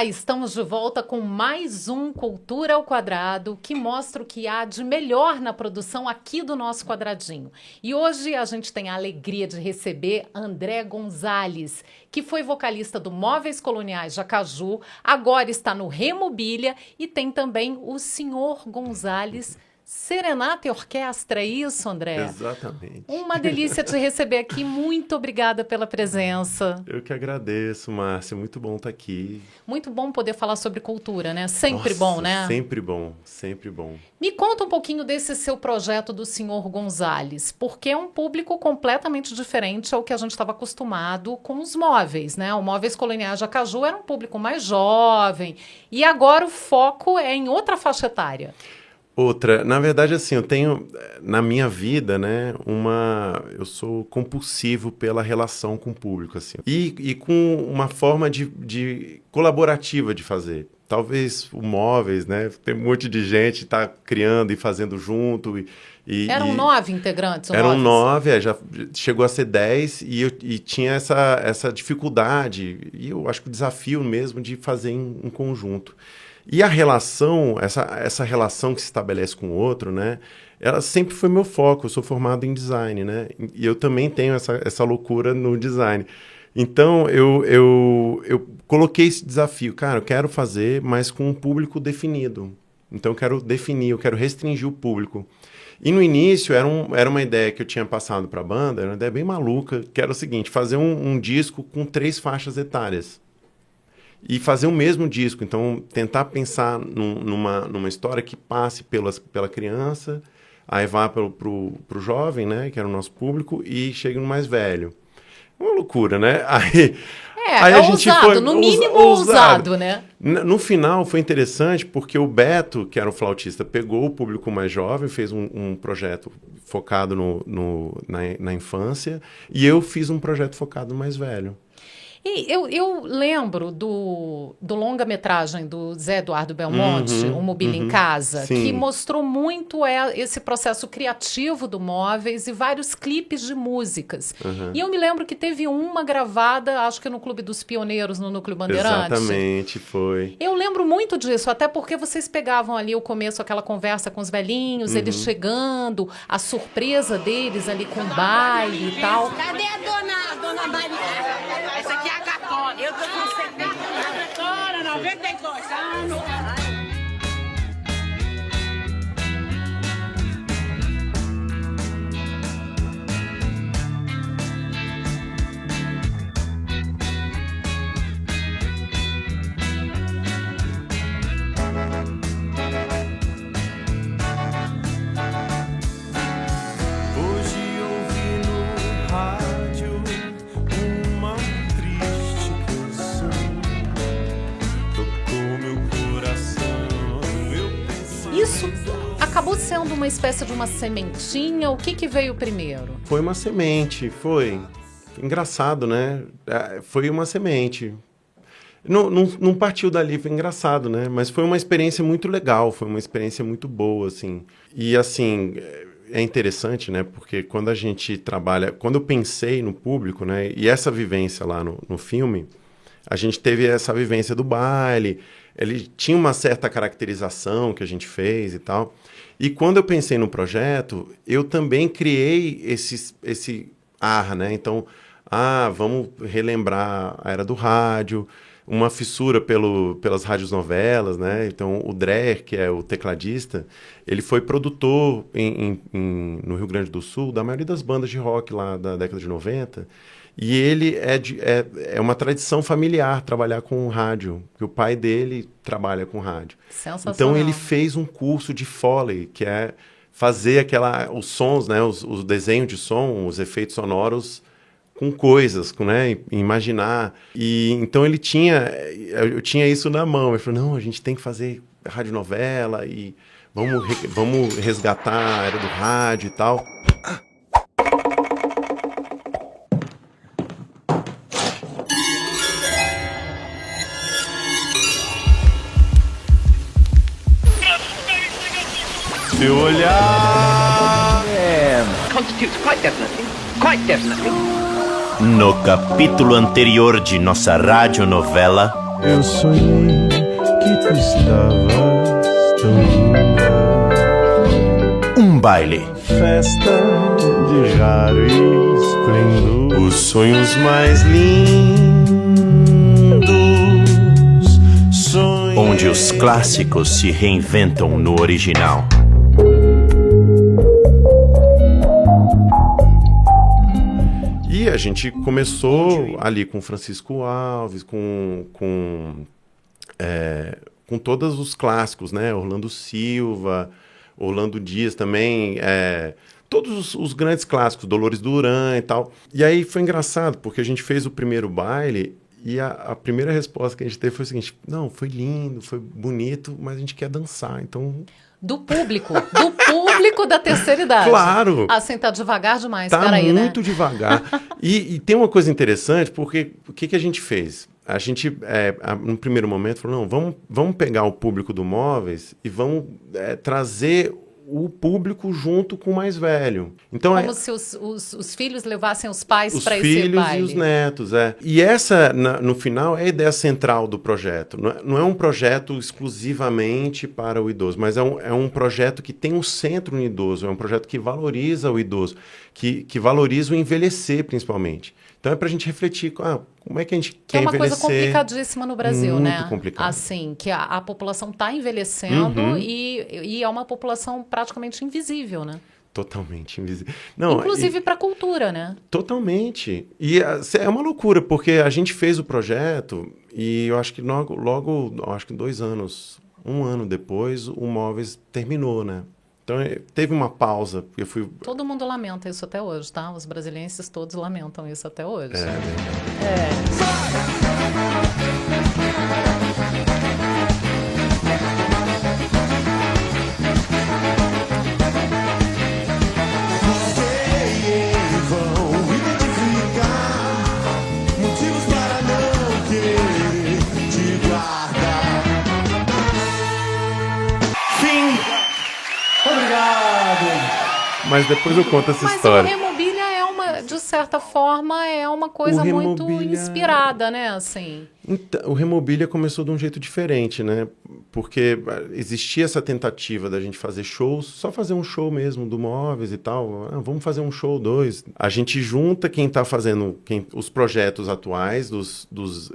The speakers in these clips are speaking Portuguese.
Olá, estamos de volta com mais um Cultura ao Quadrado, que mostra o que há de melhor na produção aqui do nosso quadradinho. E hoje a gente tem a alegria de receber André Gonzalez, que foi vocalista do Móveis Coloniais de Acaju, agora está no Remobília e tem também o Senhor Gonzalez Serenata e Orquestra, é isso, André? Exatamente. Uma delícia te receber aqui, muito obrigada pela presença. Eu que agradeço, Márcia, muito bom estar aqui. Muito bom poder falar sobre cultura, né? Sempre Nossa, bom, né? Sempre bom, sempre bom. Me conta um pouquinho desse seu projeto do Senhor Gonzalez, porque é um público completamente diferente ao que a gente estava acostumado com os móveis, né? O Móveis Coloniais de Acaju era um público mais jovem e agora o foco é em outra faixa etária. Na verdade, assim, eu tenho, na minha vida, né, eu sou compulsivo pela relação com o público, assim, e com uma forma de colaborativa de fazer. Talvez o Móveis, né, tem um monte de gente tá criando e fazendo junto. Eram 9 integrantes? Eram 9, já chegou a ser 10, e tinha essa dificuldade, e eu acho que o desafio mesmo de fazer em conjunto. E a relação, essa relação que se estabelece com o outro, né? Ela sempre foi meu foco. Eu sou formado em design, né? E eu também tenho essa loucura no design. Então, eu coloquei esse desafio. Cara, eu quero fazer, mas com um público definido. Então, eu quero definir, eu quero restringir o público. E no início, era uma ideia que eu tinha passado para a banda, era uma ideia bem maluca, que era o seguinte, fazer um disco com 3 faixas etárias. E fazer o mesmo disco, então tentar pensar numa história que passe pela criança, aí vá pro jovem, né, que era o nosso público, e chegue no mais velho. Uma loucura, né? Aí a gente ousado, foi, no mínimo ousado, né? No final foi interessante porque o Beto, que era o flautista, pegou o público mais jovem, fez um projeto focado na infância, e eu fiz um projeto focado no mais velho. E eu lembro do longa-metragem do Zé Eduardo Belmonte, O Mobília em Casa, sim. que mostrou muito esse processo criativo do Móveis e vários clipes de músicas. E eu me lembro que teve uma gravada, acho que no Clube dos Pioneiros, no Núcleo Bandeirante. Exatamente, foi. Eu lembro muito disso, até porque vocês pegavam ali o começo, aquela conversa com os velhinhos, eles chegando, a surpresa deles ali com o baile e tal. Cadê a dona Maria? Essa aqui é a gatona. Eu tô com 70 anos. 92 anos. Isso acabou sendo uma espécie de uma sementinha? O que veio primeiro? Foi uma semente, foi. Engraçado, né? Foi uma semente. Não partiu dali, foi engraçado, né? Mas foi uma experiência muito legal, foi uma experiência muito boa, assim. E, assim, é interessante, né? Porque quando a gente trabalha... Quando eu pensei no público, né? E essa vivência lá no filme, a gente teve essa vivência do baile... Ele tinha uma certa caracterização que a gente fez e tal. E quando eu pensei no projeto, eu também criei esse ar, né? Então, vamos relembrar a era do rádio, uma fissura pelas radionovelas, né? Então, o Dreher, que é o tecladista, ele foi produtor no Rio Grande do Sul da maioria das bandas de rock lá da década de 90. E ele é uma tradição familiar trabalhar com rádio, que o pai dele trabalha com rádio. Sensacional. Então ele fez um curso de Foley, que é fazer os sons, né, os desenhos de som, os efeitos sonoros com coisas, né, imaginar. E então eu tinha isso na mão. Ele falou, não, a gente tem que fazer radionovela e vamos resgatar a era do rádio e tal. Seu olhar constitutes quite definitely. No capítulo anterior de nossa radionovela, Eu sonhei que tu estavas tão linda. Um baile. Festa de raro esplendor. Os sonhos mais lindos. Sonhei. Onde os clássicos se reinventam no original. E a gente começou ali com Francisco Alves, com todos os clássicos, né? Orlando Silva, Orlando Dias também, todos os grandes clássicos, Dolores Duran e tal. E aí foi engraçado, porque a gente fez o primeiro baile e a primeira resposta que a gente teve foi o seguinte: não, foi lindo, foi bonito, mas a gente quer dançar, então... Do público da terceira idade. Claro! Assim, tá devagar demais, Tá peraí, né? muito devagar. E tem uma coisa interessante, porque o que a gente fez? A gente, no primeiro momento, falou, não, vamos pegar o público do Móveis e vamos trazer o público junto com o mais velho. Então, Como se os filhos levassem os pais para esse filhos baile. e os netos, E essa, no final, é a ideia central do projeto. Não é um projeto exclusivamente para o idoso, mas é um projeto que tem um centro no idoso, é um projeto que valoriza o idoso, que valoriza o envelhecer, principalmente. Então, é para a gente refletir, como é que a gente quer envelhecer. Que é uma coisa complicadíssima no Brasil, né? Muito complicado. Assim, que a população está envelhecendo e é uma população praticamente invisível, né? Totalmente invisível. Não, inclusive para a cultura, né? Totalmente. E é uma loucura, porque a gente fez o projeto e eu acho que logo acho que 2 anos, 1 ano depois, o Móveis terminou, né? Então teve uma pausa. Eu fui... Todo mundo lamenta isso até hoje, tá? Os brasilienses todos lamentam isso até hoje. É verdade. Mas depois eu conto essa história. Mas o Remobília de certa forma, é uma coisa muito inspirada, né? Assim. Então, o Remobília começou de um jeito diferente, né? Porque existia essa tentativa da gente fazer shows, só fazer um show mesmo do Móveis e tal. Vamos fazer um show 2. A gente junta quem está fazendo os projetos atuais dos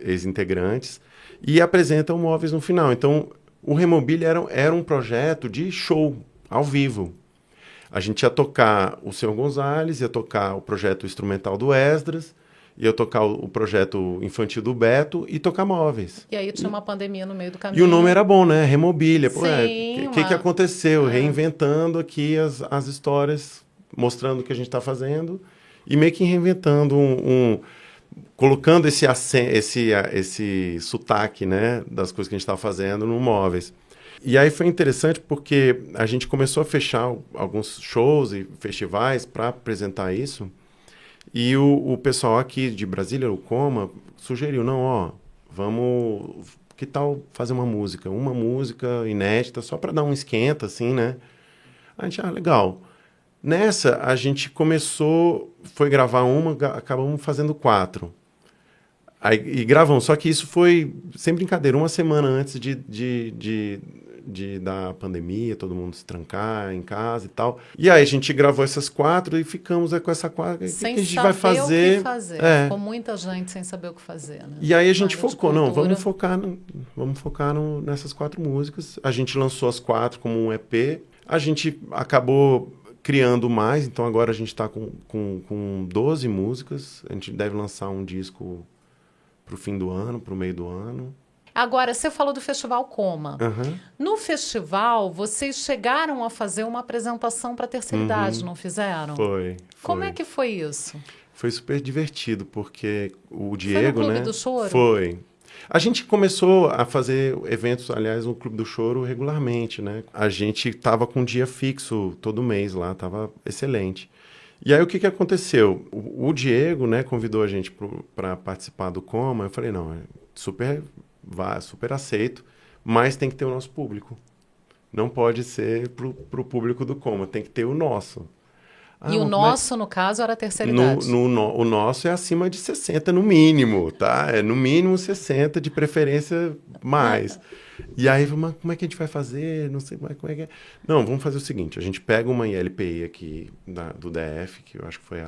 ex-integrantes e apresenta o Móveis no final. Então, o Remobília era um projeto de show, ao vivo. A gente ia tocar o Sr. Gonzalez, ia tocar o projeto instrumental do Esdras, ia tocar o projeto infantil do Beto e tocar Móveis. E aí tinha uma pandemia no meio do caminho. E o nome era bom, né? Remobília. Sim, O que aconteceu? Reinventando aqui as histórias, mostrando o que a gente está fazendo e meio que reinventando colocando esse sotaque, né, das coisas que a gente estava fazendo no Móveis. E aí foi interessante porque a gente começou a fechar alguns shows e festivais para apresentar isso. E o pessoal aqui de Brasília, o Coma, sugeriu, que tal fazer uma música inédita, só para dar um esquenta, assim, né? A gente, legal. Nessa, a gente foi gravar acabamos fazendo 4. E gravamos, só que isso foi, sem brincadeira, 1 semana antes da pandemia, todo mundo se trancar em casa e tal. E aí a gente gravou essas 4 e ficamos com essa 4. O que a gente vai fazer? Sem saber o que fazer. Ficou muita gente sem saber o que fazer, né? E aí a gente focou, vamos focar nessas 4 músicas. A gente lançou as 4 como um EP. A gente acabou criando mais, então agora a gente está com 12 músicas. A gente deve lançar um disco para o fim do ano, para o meio do ano. Agora, você falou do Festival Coma. Uhum. No festival, vocês chegaram a fazer uma apresentação para a terceira idade, não fizeram? Foi. Como é que foi isso? Foi super divertido, porque o Diego, foi no Clube do Choro? Foi. A gente começou a fazer eventos, aliás, no Clube do Choro regularmente, né? A gente estava com um dia fixo todo mês lá, estava excelente. E aí o que aconteceu? O Diego, né, convidou a gente para participar do Coma. Eu falei, não, super aceito, mas tem que ter o nosso público. Não pode ser pro público do Coma, tem que ter o nosso. E o nosso, no caso, era a terceira idade. O nosso é acima de 60 no mínimo, tá? É no mínimo 60, de preferência mais. E aí, mas como é que a gente vai fazer? Não sei mais como é que é. Não, vamos fazer o seguinte, a gente pega uma ILPI aqui do DF, que eu acho que foi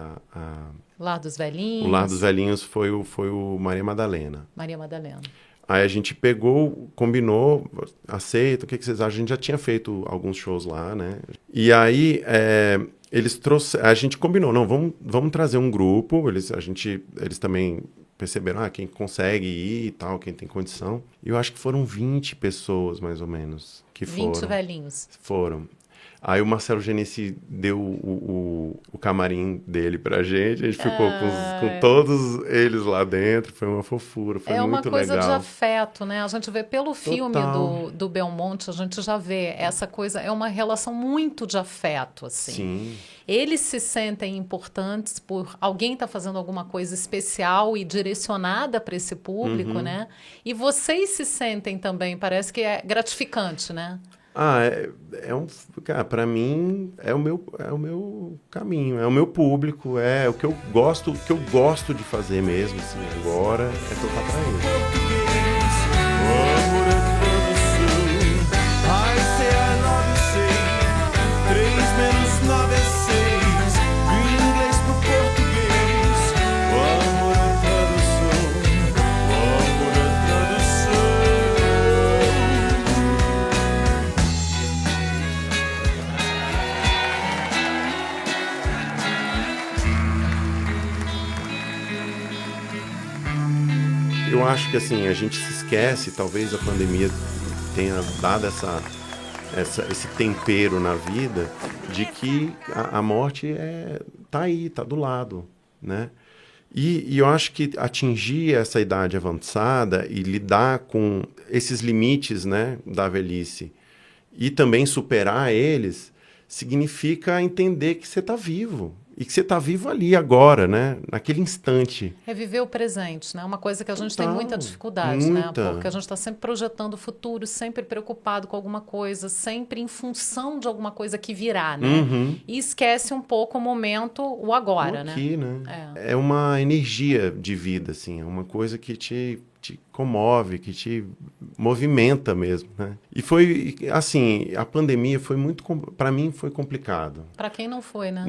Lar dos Velhinhos. O Lar dos Velhinhos foi o Maria Madalena. Maria Madalena. Aí a gente pegou, combinou, aceita, o que vocês acham? A gente já tinha feito alguns shows lá, né? E aí, a gente combinou, não, vamos trazer um grupo, eles também perceberam, quem consegue ir e tal, quem tem condição. E eu acho que foram 20 pessoas, mais ou menos, que foram. 20 velhinhos. Foram. Aí o Marcelo Genesi deu o camarim dele pra gente, a gente ficou com todos eles lá dentro, foi uma fofura, foi muito legal. É uma coisa de afeto, né? A gente vê pelo filme do Belmonte, a gente já vê essa coisa, é uma relação muito de afeto, assim. Sim. Eles se sentem importantes por alguém estar fazendo alguma coisa especial e direcionada para esse público, né? E vocês se sentem também, parece que é gratificante, né? Cara, para mim é o meu caminho, é o meu público, é o que eu gosto de fazer mesmo, assim, agora é tocar pra ele. Eu acho que assim, a gente se esquece, talvez a pandemia tenha dado esse tempero na vida, de que a morte tá aí, tá do lado, né? E eu acho que atingir essa idade avançada e lidar com esses limites, né, da velhice e também superar eles, significa entender que você está vivo. E que você está vivo ali agora, né? Naquele instante. Reviver o presente, né? Uma coisa que a gente tem muita dificuldade, né? Porque a gente está sempre projetando o futuro, sempre preocupado com alguma coisa, sempre em função de alguma coisa que virá, né? E esquece um pouco o momento, o agora, aqui, né? É uma energia de vida, assim. É uma coisa que te comove, que te movimenta mesmo, né? E foi, assim, a pandemia foi para mim foi complicado. Para quem não foi, né?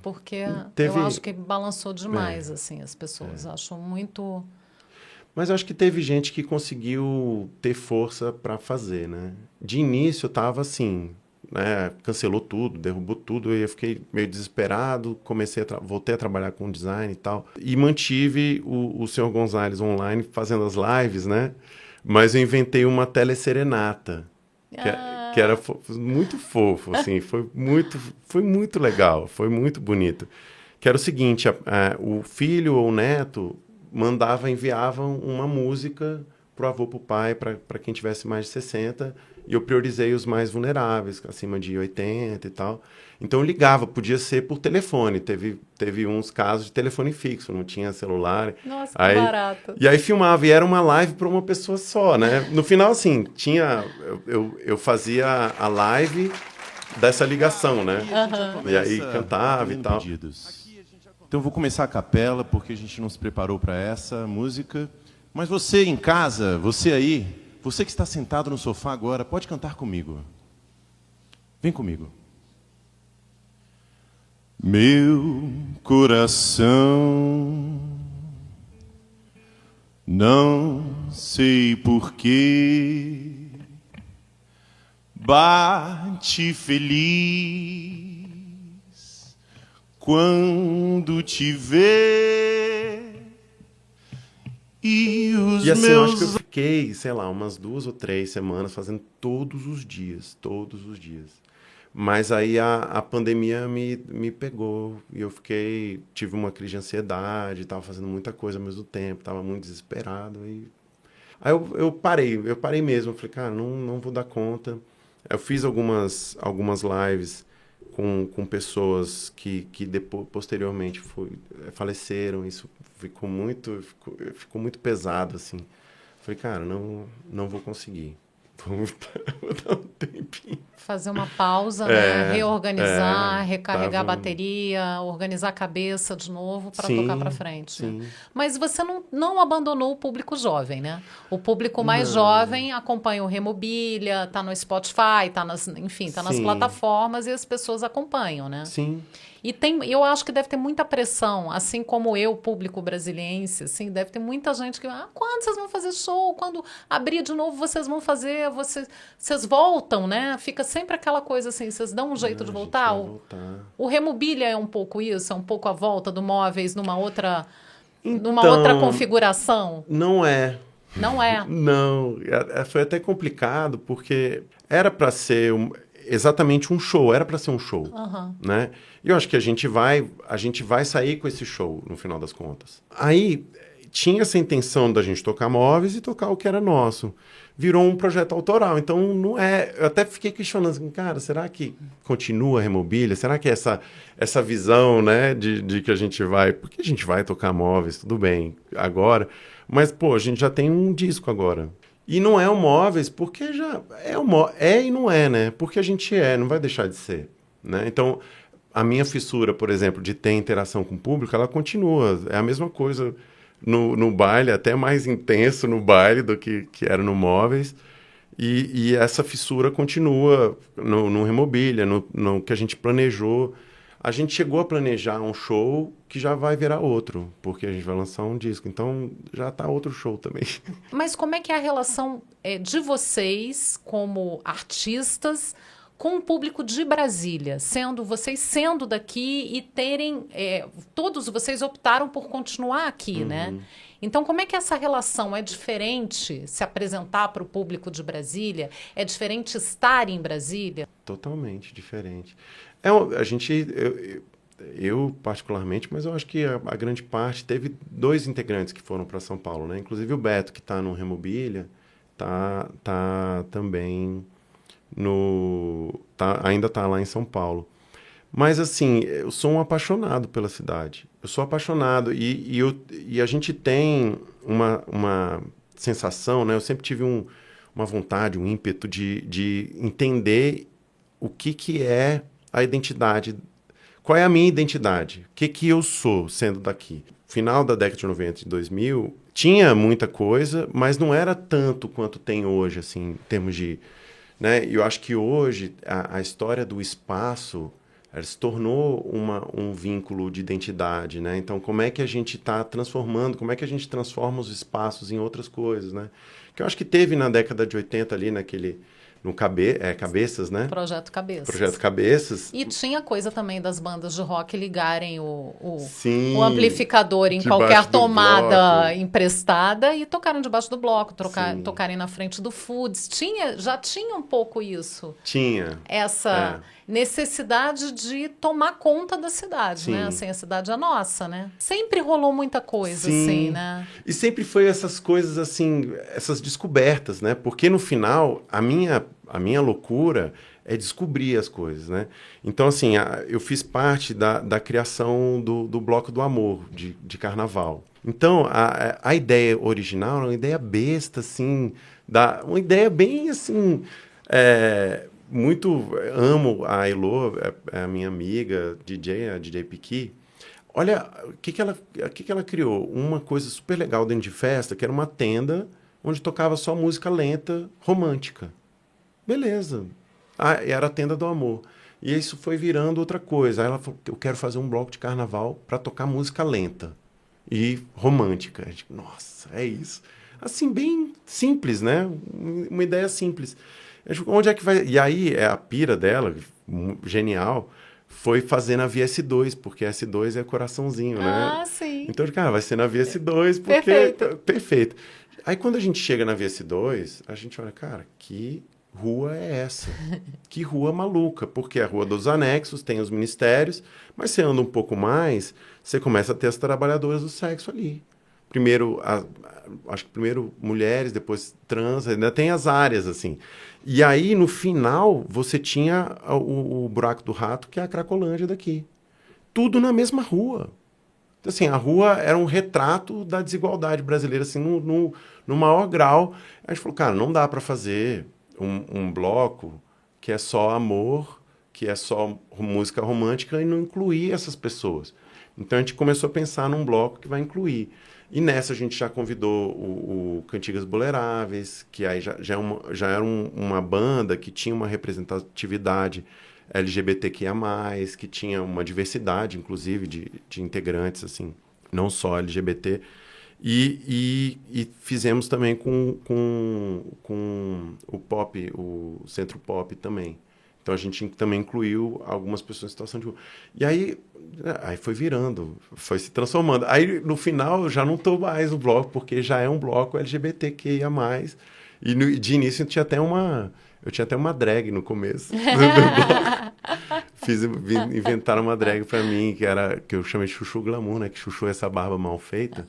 Porque eu acho que balançou demais, assim, as pessoas. Acho muito... Mas eu acho que teve gente que conseguiu ter força para fazer, né? De início eu tava assim, né? Cancelou tudo, derrubou tudo, eu fiquei meio desesperado, voltei a trabalhar com design e tal, e mantive o Sr. Gonzalez online fazendo as lives, né? Mas eu inventei uma teleserenata, que era muito fofo, assim, foi muito legal, foi muito bonito. Que era o seguinte, o filho ou o neto enviavam uma música pro avô, pro pai, para quem tivesse mais de 60, e eu priorizei os mais vulneráveis, acima de 80 e tal. Então eu ligava, podia ser por telefone, teve uns casos de telefone fixo, não tinha celular. Nossa, que barato. E aí filmava, e era uma live para uma pessoa só, né? No final, assim, eu fazia a live dessa ligação, né? E aí cantava e tal. Então eu vou começar a capela, porque a gente não se preparou para essa música. Mas você em casa, você aí, você que está sentado no sofá agora, pode cantar comigo. Vem comigo. Meu coração, não sei porquê, bate feliz quando te vê. E assim, eu acho que eu fiquei, sei lá, umas 2 ou 3 semanas fazendo todos os dias. Mas aí a pandemia me pegou e eu tive uma crise de ansiedade, estava fazendo muita coisa ao mesmo tempo, estava muito desesperado. Aí eu parei mesmo, falei, cara, não vou dar conta. Eu fiz algumas lives com pessoas que depois, posteriormente faleceram, isso ficou muito pesado, assim. Falei, cara, não vou conseguir. vou dar um tempinho. Fazer uma pausa, né? Reorganizar, recarregar a bateria, organizar a cabeça de novo para tocar para frente. Né? Mas você não abandonou o público jovem, né? O público mais jovem acompanha o Remobília, tá no Spotify, tá nas plataformas e as pessoas acompanham, né? Sim. E eu acho que deve ter muita pressão, assim como eu, público brasiliense, assim, deve ter muita gente que, quando vocês vão fazer show? Quando abrir de novo, vocês vão fazer, vocês voltam, né? Fica sempre aquela coisa assim, vocês dão um jeito de voltar? O Remobília é um pouco isso, é um pouco a volta do Móveis numa outra configuração? Não é. Não é? Não, foi até complicado, porque era para ser exatamente um show, era para ser um show, né? E eu acho que a gente vai sair com esse show, no final das contas. Aí, tinha essa intenção da gente tocar Móveis e tocar o que era nosso. Virou um projeto autoral, então não é... Eu até fiquei questionando, assim, cara, será que continua a Remobília? Será que essa visão, né, de que a gente vai... Porque a gente vai tocar Móveis, tudo bem, agora, mas, pô, a gente já tem um disco agora. E não é o Móveis, porque já é e não é, né? Porque a gente não vai deixar de ser, né? Então, a minha fissura, por exemplo, de ter interação com o público, ela continua. É a mesma coisa no baile, até mais intenso no baile do que era no Móveis. E essa fissura continua no Remobília, no que a gente planejou. A gente chegou a planejar um show que já vai virar outro, porque a gente vai lançar um disco. Então, já está outro show também. Mas como é que é a relação de vocês, como artistas, com o público de Brasília? Vocês sendo daqui e terem... todos vocês optaram por continuar aqui, né? Então, como é que essa relação é diferente se apresentar para o público de Brasília? É diferente estar em Brasília? Totalmente diferente. Eu particularmente, mas eu acho que a grande parte, teve 2 integrantes que foram para São Paulo, né? Inclusive o Beto, que está no Remobília, tá também ainda está lá em São Paulo. Mas, assim, eu sou um apaixonado pela cidade. Eu sou apaixonado e a gente tem uma sensação, né? Eu sempre tive uma vontade, um ímpeto de entender o que é a identidade. Qual é a minha identidade? O que eu sou sendo daqui? Final da década de 90 e 2000, tinha muita coisa, mas não era tanto quanto tem hoje, assim, em termos de... Né? Eu acho que hoje a história do espaço se tornou um vínculo de identidade, né? Então, como é que a gente está transformando, como é que a gente transforma os espaços em outras coisas, né? Que eu acho que teve na década de 80 ali, Cabeças, né? Projeto Cabeças. Projeto Cabeças. E tinha coisa também das bandas de rock ligarem o amplificador em qualquer tomada emprestada e tocaram debaixo do bloco, tocarem na frente do Foods. Já tinha um pouco isso. Tinha. Essa necessidade de tomar conta da cidade, né? Assim, a cidade é nossa, né? Sempre rolou muita coisa, assim, né? E sempre foi essas coisas, assim, essas descobertas, né? Porque no final, a minha loucura é descobrir as coisas, né? Então, assim, eu fiz parte da criação do Bloco do Amor, de Carnaval. Então, a ideia original era uma ideia besta, assim, uma ideia bem, assim... amo a Elô, a minha amiga, a DJ Piqui. Olha, o que ela criou? Uma coisa super legal dentro de festa, que era uma tenda onde tocava só música lenta, romântica. Beleza. E era a tenda do amor. E isso foi virando outra coisa. Aí ela falou, eu quero fazer um bloco de carnaval para tocar música lenta e romântica. Eu digo, nossa, é isso. Assim, bem simples, né? Uma ideia simples. Eu digo, onde é que vai... E aí, a pira dela, genial, foi fazer na VS2, porque S2 é coraçãozinho, né? Ah, sim. Então, cara, vai ser na VS2, porque... Perfeito. Aí, quando a gente chega na VS2, a gente olha, cara, que rua é essa? Que rua maluca, porque é a Rua dos Anexos, tem os ministérios, mas você anda um pouco mais, você começa a ter as trabalhadoras do sexo ali. Acho que primeiro mulheres, depois trans, ainda tem as áreas, assim. E aí, no final, você tinha o Buraco do Rato, que é a Cracolândia daqui. Tudo na mesma rua. Então, assim, a rua era um retrato da desigualdade brasileira, assim, no maior grau. A gente falou, cara, não dá para fazer um bloco que é só amor, que é só música romântica e não incluir essas pessoas. Então a gente começou a pensar num bloco que vai incluir. E nessa a gente já convidou o Cantigas Boleráveis, que aí já era uma banda que tinha uma representatividade LGBTQIA+, que tinha uma diversidade, inclusive, de integrantes, assim, não só LGBT. E fizemos também com o pop, o Centro Pop também. Então a gente também incluiu algumas pessoas em situação de rua. E aí foi virando, foi se transformando. Aí no final eu já não estou mais no bloco, porque já é um bloco LGBTQIA+. E de início eu tinha até uma drag no começo do bloco. Inventaram uma drag pra mim, que eu chamei de Chuchu Glamour, né? Que Chuchu é essa barba mal feita.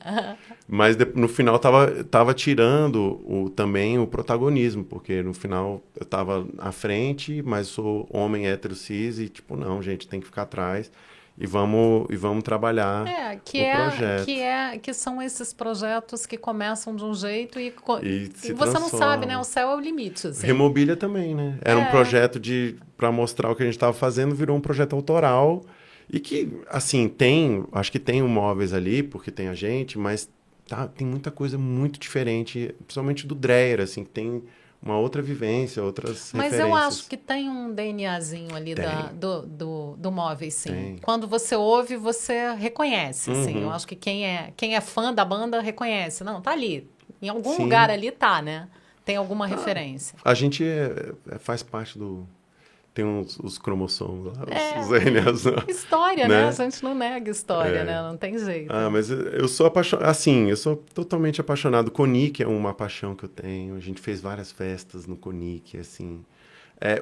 Mas no final tava tirando também o protagonismo, porque no final eu tava à frente, mas sou homem hétero cis e tipo, não, gente, tem que ficar atrás. E vamos trabalhar o projeto. Que são esses projetos que começam de um jeito e você não transforma. sabe, né? O céu é o limite. Assim. Remobília também, né? Era um projeto para mostrar o que a gente estava fazendo, virou um projeto autoral. E que, assim, acho que tem móveis ali, porque tem a gente, mas tem muita coisa muito diferente, principalmente do Dreyer, assim, que tem uma outra vivência, outras Mas referências. eu acho que tem um DNAzinho ali do Móveis, sim. Tem. Quando você ouve, você reconhece, assim. Eu acho que quem é fã da banda reconhece. Não, tá ali. Em algum lugar ali tá, né? Tem alguma referência. A gente faz parte do... Tem os cromossomos lá, os RNAs. História, né? A gente não nega história, né? Não tem jeito. Mas eu sou apaixonado, assim, eu sou totalmente apaixonado. Conic é uma paixão que eu tenho. A gente fez várias festas no Conic, assim.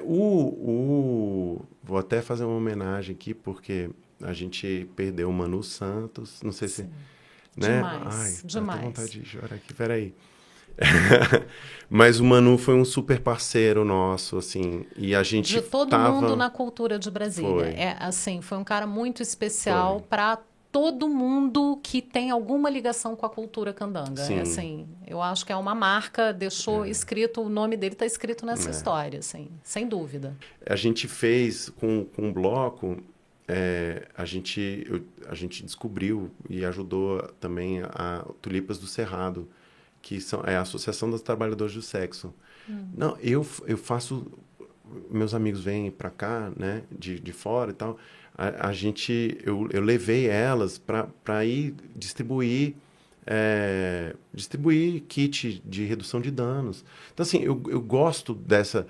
Vou até fazer uma homenagem aqui, porque a gente perdeu o Manu Santos, não sei se... Né? Demais, demais. Tô com vontade de chorar aqui, peraí. Mas o Manu foi um super parceiro nosso, assim, e a gente de todo mundo na cultura de Brasília. Foi um cara muito especial para todo mundo que tem alguma ligação com a cultura candanga. Assim, eu acho que é uma marca, deixou escrito, o nome dele está escrito nessa história, assim, sem dúvida. A gente fez com um bloco, a gente descobriu e ajudou também a Tulipas do Cerrado, que é a Associação dos Trabalhadores do Sexo. Não, eu faço... Meus amigos vêm para cá, né, de fora e tal. Eu levei elas para ir distribuir kit de redução de danos. Então, assim, eu gosto dessa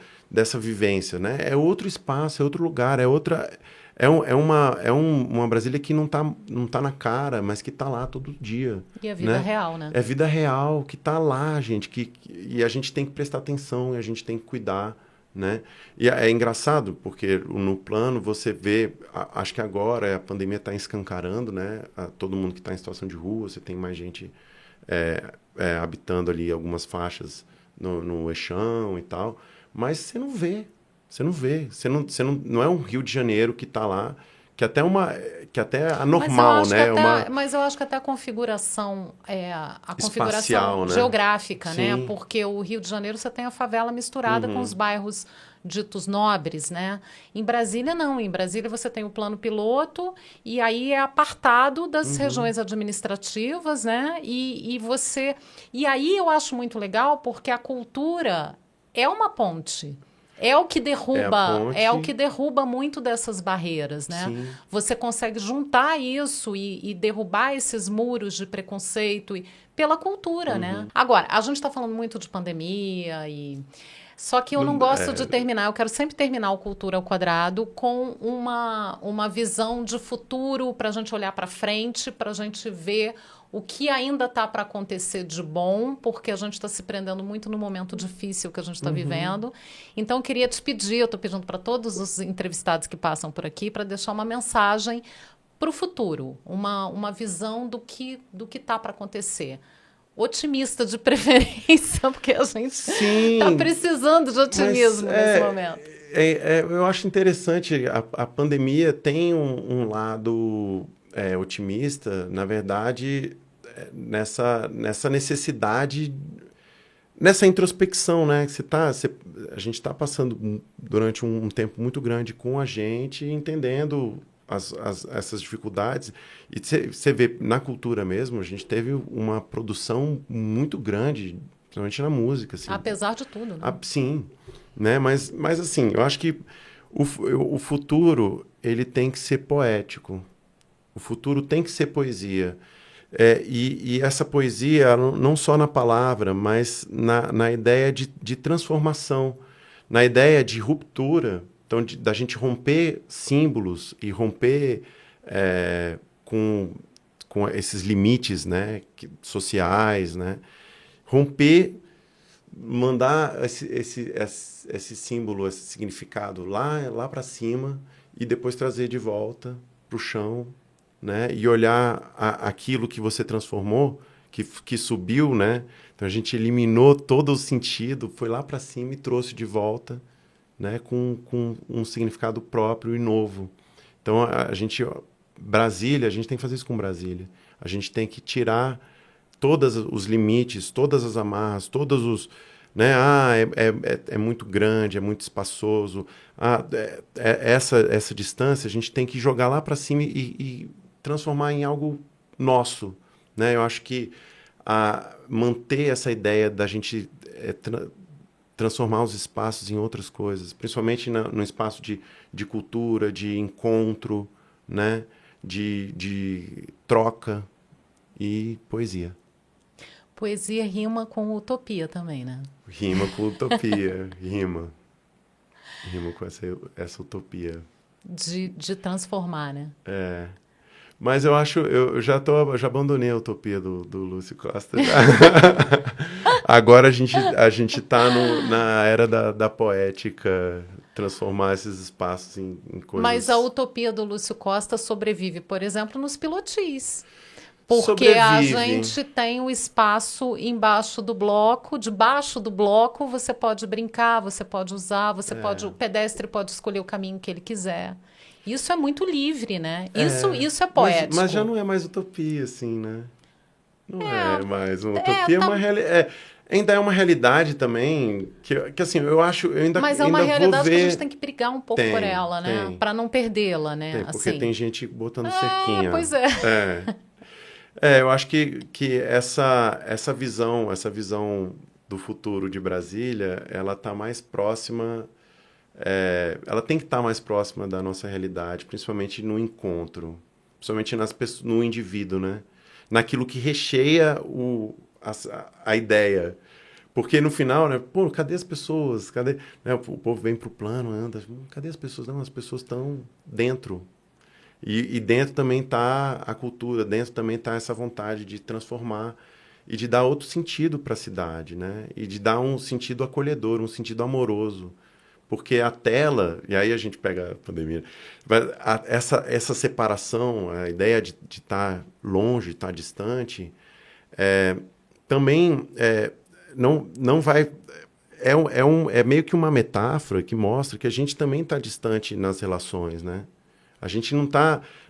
vivência, né? É outro espaço, é outro lugar, é outra... uma Brasília que não tá na cara, mas que tá lá todo dia. E a vida real, né? É vida real, que tá lá, gente. E a gente tem que prestar atenção, e a gente tem que cuidar, né? E é engraçado, porque no plano você vê... Acho que agora a pandemia está escancarando, né? Todo mundo que está em situação de rua, você tem mais gente habitando ali algumas faixas no Eixão e tal. Mas você não vê. Você não vê. Não é um Rio de Janeiro que está lá, que até é anormal, né? Mas eu acho que até a configuração, espacial, né? Geográfica, Sim. né? Porque o Rio de Janeiro você tem a favela misturada com os bairros ditos nobres, né? Em Brasília, não. Em Brasília você tem o plano piloto e aí é apartado das regiões administrativas, né? E aí eu acho muito legal porque a cultura é uma ponte. É o que derruba muito dessas barreiras, né? Sim. Você consegue juntar isso e derrubar esses muros de preconceito pela cultura, né? Agora, a gente está falando muito de pandemia só que eu não gosto de terminar, eu quero sempre terminar o Cultura ao Quadrado com uma visão de futuro para a gente olhar para frente, para a gente ver o que ainda está para acontecer de bom, porque a gente está se prendendo muito no momento difícil que a gente está vivendo. Então, eu queria te pedir, eu estou pedindo para todos os entrevistados que passam por aqui, para deixar uma mensagem para o futuro, uma visão do que está para acontecer. Otimista de preferência, porque a gente está precisando de otimismo nesse momento. Eu acho interessante, a pandemia tem um lado otimista, na verdade, nessa necessidade, nessa introspecção, né? a gente está passando durante um tempo muito grande com a gente, entendendo essas dificuldades. E você vê, na cultura mesmo, a gente teve uma produção muito grande, principalmente na música. Assim. Apesar de tudo, né? Sim, né? Mas assim, eu acho que o futuro ele tem que ser poético. O futuro tem que ser poesia. E essa poesia, não só na palavra, mas na ideia de transformação, na ideia de ruptura. Então, da gente romper símbolos e romper com esses limites, né, sociais, né? Romper, mandar esse símbolo, esse significado lá para cima e depois trazer de volta para o chão, né? E olhar aquilo que você transformou, que subiu, né? Então a gente eliminou todo o sentido, foi lá para cima e trouxe de volta, né? Com um significado próprio e novo. Então Brasília, a gente tem que fazer isso com Brasília. A gente tem que tirar todos os limites, todas as amarras, todos os... Né? É muito grande, é muito espaçoso. Essa distância a gente tem que jogar lá para cima e transformar em algo nosso. Né? Eu acho que manter essa ideia da gente transformar os espaços em outras coisas, principalmente no espaço de cultura, de encontro, né? de troca e poesia. Poesia rima com utopia também, né? Rima com utopia, rima com essa utopia. De transformar, né? Mas eu acho, eu já abandonei a utopia do Lúcio Costa. Agora a gente tá na era da poética, transformar esses espaços em coisas... Mas a utopia do Lúcio Costa sobrevive, por exemplo, nos pilotis. Porque Sobrevive. A gente tem o espaço embaixo do bloco, debaixo do bloco você pode brincar, você pode usar, o pedestre pode escolher o caminho que ele quiser. Isso é muito livre, né? Isso é poético. Mas já não é mais utopia, assim, né? Não é mais uma utopia, ainda é uma realidade também, que assim, eu ainda Mas é ainda uma realidade vou ver... que a gente tem que brigar um pouco por ela, né? Para não perdê-la, né? Porque assim. tem gente botando cerquinha. Pois é. Eu acho que essa visão do futuro de Brasília, ela está mais próxima, ela tem que estar mais próxima da nossa realidade, principalmente no encontro, principalmente no indivíduo, né? Naquilo que recheia a ideia. Porque no final, né? Pô, cadê as pessoas? Cadê? Né, o povo vem para o plano, anda, cadê as pessoas? Não, as pessoas estão dentro. E dentro também está a cultura, dentro também está essa vontade de transformar e de dar outro sentido para a cidade, né? E de dar um sentido acolhedor, um sentido amoroso. Porque a tela, e aí a gente pega a pandemia, essa separação, a ideia de estar longe, estar distante, também não vai... É meio que uma metáfora que mostra que a gente também está distante nas relações, né? A gente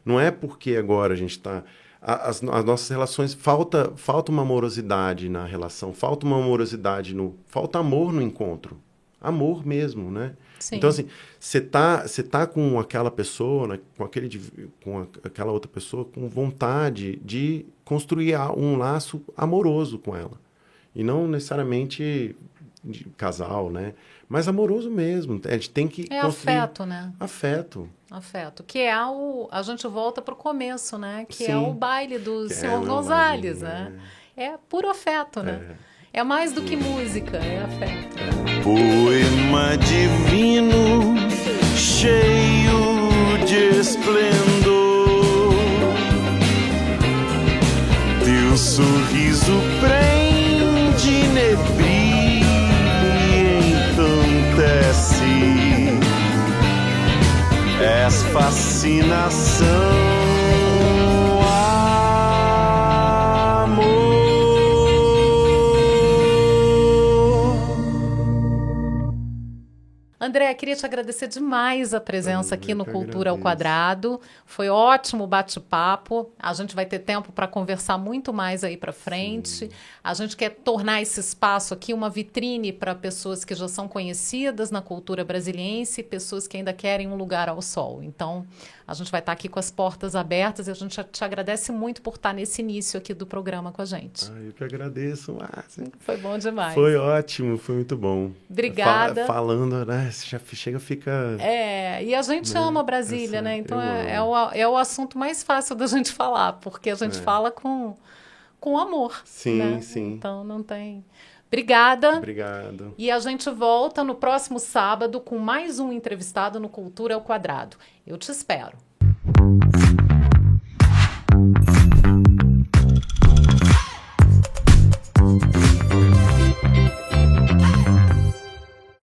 não é porque agora a gente está... As nossas relações, falta uma amorosidade na relação, falta uma amorosidade falta amor no encontro. Amor mesmo, né? Sim. Então, assim, você tá com aquela pessoa, né, com aquela outra pessoa, com vontade de construir um laço amoroso com ela. E não necessariamente de casal, né? Mas amoroso mesmo. A gente tem que construir... afeto, né? Afeto. Que é a gente volta para o começo, né? Que Sim. é o baile do Que Senhor o Gonzalez, baile, né? É puro afeto, né? É mais do que música, é afeto. Poema divino, cheio de esplendor. Teu sorriso prende, nebria, encantece. És fascinação, amor. André, queria te agradecer demais a presença aqui Eu no que Cultura ao agradeço. Quadrado. Foi ótimo o bate-papo. A gente vai ter tempo para conversar muito mais aí para frente. A gente quer tornar esse espaço aqui uma vitrine para pessoas que já são conhecidas na cultura brasiliense e pessoas que ainda querem um lugar ao sol. Então, a gente vai estar aqui com as portas abertas e a gente te agradece muito por estar nesse início aqui do programa com a gente. Eu que agradeço, Márcia. Foi bom demais. Foi ótimo, foi muito bom. Obrigada. Falando, né? Já chega, fica... E a gente ama Brasília, né? Então é o assunto mais fácil da gente falar, porque a gente fala com amor. Sim, né? sim. Então não tem... Obrigada. Obrigado. E a gente volta no próximo sábado com mais um entrevistado no Cultura ao Quadrado. Eu te espero.